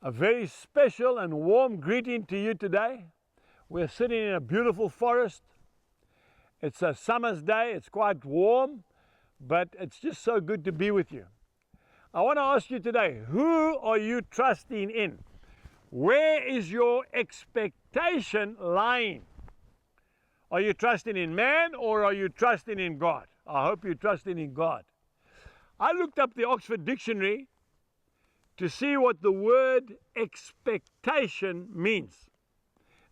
A very special and warm greeting to you today. We're sitting in a beautiful forest. It's a summer's day, it's quite warm, but it's just so good to be with you. I want to ask you today, who are you trusting in? Where is your expectation lying? Are you trusting in man or are you trusting in God? I hope you're trusting in God. I looked up the Oxford Dictionary to see what the word expectation means.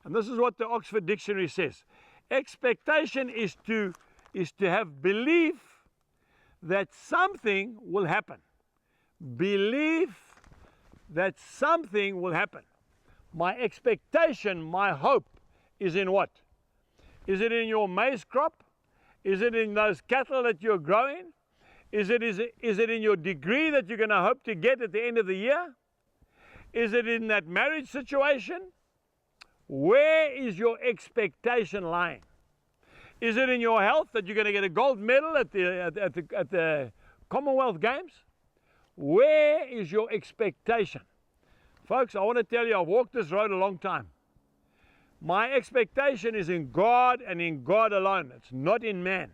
And this is what the Oxford Dictionary says. Expectation is to have belief that something will happen. Belief that something will happen. My expectation, my hope is in what? Is it in your maize crop? Is it in those cattle that you're growing? Is it in your degree that you're going to hope to get at the end of the year? Is it in that marriage situation? Where is your expectation lying? Is it in your health that you're going to get a gold medal at the Commonwealth Games? Where is your expectation? Folks, I want to tell you, I've walked this road a long time. My expectation is in God and in God alone. It's not in man.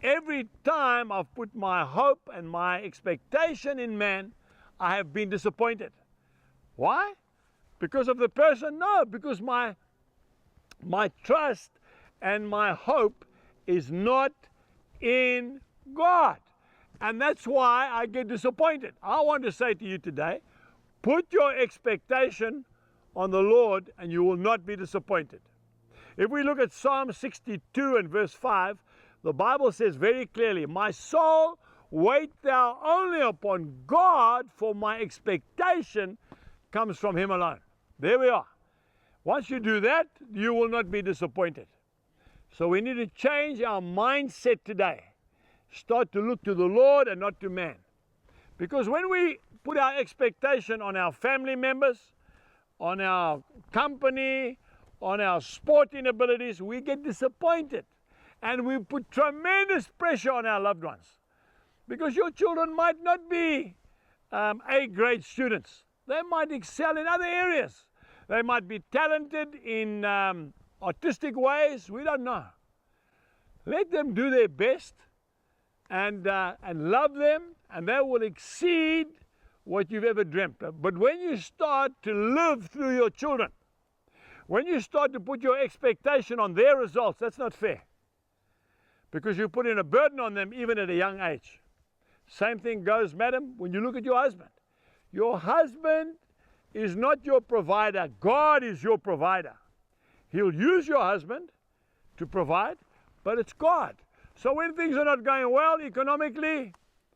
Every time I've put my hope and my expectation in man, I have been disappointed. Why? Because of the person? No, because my trust and my hope is not in God. And that's why I get disappointed. I want to say to you today, put your expectation on the Lord and you will not be disappointed. If we look at Psalm 62 and verse 5, the Bible says very clearly, my soul, wait thou only upon God, for my expectation comes from Him alone. There we are. Once you do that, you will not be disappointed. So we need to change our mindset today. Start to look to the Lord and not to man. Because when we put our expectation on our family members, on our company, on our sporting abilities, we get disappointed. And we put tremendous pressure on our loved ones. Because your children might not be A-grade students. They might excel in other areas. They might be talented in artistic ways. We don't know. Let them do their best and love them, and they will exceed what you've ever dreamt of. But when you start to live through your children, when you start to put your expectation on their results, that's not fair. Because you put in a burden on them even at a young age. Same thing goes, madam, when you look at your husband. Your husband is not your provider. God is your provider. He'll use your husband to provide, but it's God. So when things are not going well economically,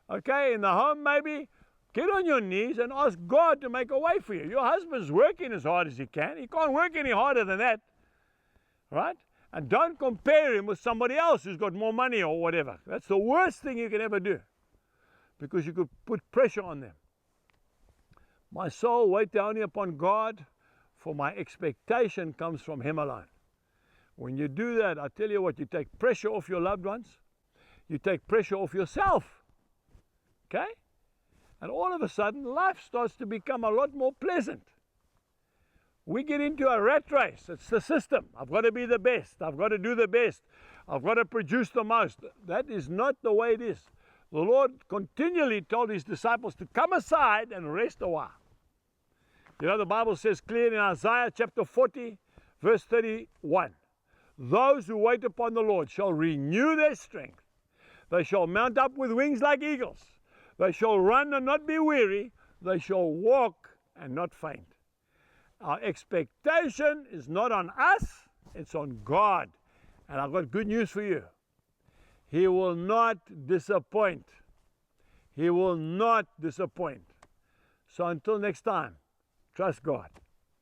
okay, in the home maybe, get on your knees and ask God to make a way for you. Your husband's working as hard as he can. He can't work any harder than that, right? And don't compare him with somebody else who's got more money or whatever. That's the worst thing you can ever do, because you could put pressure on them. My soul, wait thou only upon God, for my expectation comes from Him alone. When you do that, I tell you what, you take pressure off your loved ones. You take pressure off yourself. Okay? And all of a sudden, life starts to become a lot more pleasant. We get into a rat race. It's the system. I've got to be the best. I've got to do the best. I've got to produce the most. That is not the way it is. The Lord continually told His disciples to come aside and rest a while. You know, the Bible says clearly in Isaiah chapter 40, verse 31, those who wait upon the Lord shall renew their strength. They shall mount up with wings like eagles. They shall run and not be weary. They shall walk and not faint. Our expectation is not on us, it's on God. And I've got good news for you. He will not disappoint. He will not disappoint. So until next time, trust God.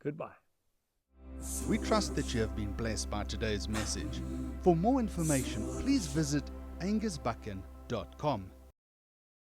Goodbye. We trust that you have been blessed by today's message. For more information, please visit angusbuchan.com.